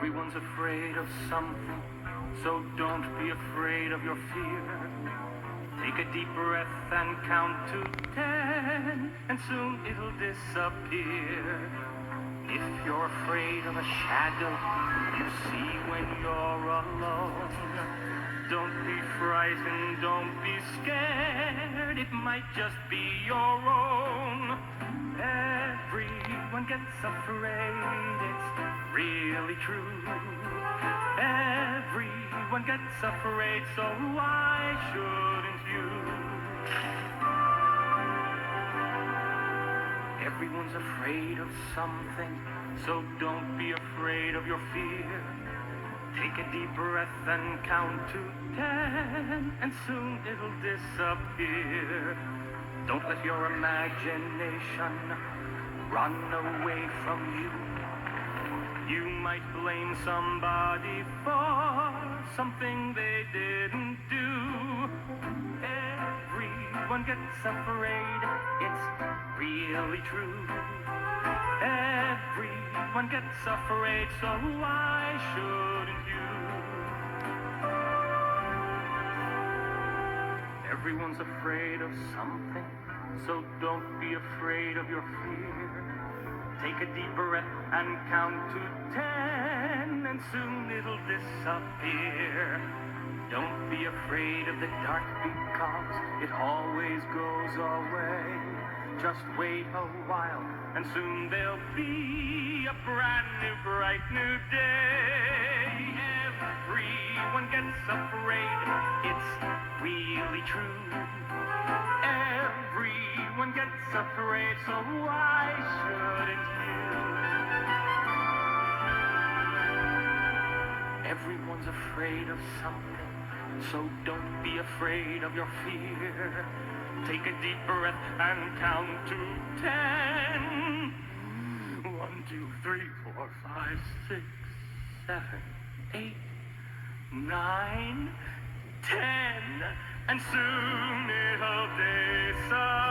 Everyone's afraid of something, so don't be afraid of your fear. Take a deep breath and count to 10, and soon it'll disappear. If you're afraid of a shadow you see when you're alone, don't be frightened, don't be scared, it might just be your own. Everyone gets afraid, it's really true. Everyone gets afraid, so why shouldn't you? Everyone's afraid of something, so don't be afraid of your fear. Take a deep breath and count to 10, and soon it'll disappear. Don't let your imagination run away from you. You might blame somebody for something they didn't do. Everyone gets afraid, it's really true. Everyone gets afraid, so why shouldn't you? Everyone's afraid of something, so don't be afraid of your fear. Take a deep breath and count to 10, and soon it'll disappear. Don't be afraid of the dark because it always goes away. Just wait a while and soon there'll be a brand new, bright new day. Everyone gets afraid, it's really true. Everyone gets afraid, so why shouldn't you? Everyone's afraid of something, so don't be afraid of your fear. Take a deep breath and count to 10. 1, 2, 3, 4, 5, 6, 7, 8, 9, 10, and soon it'll disappear.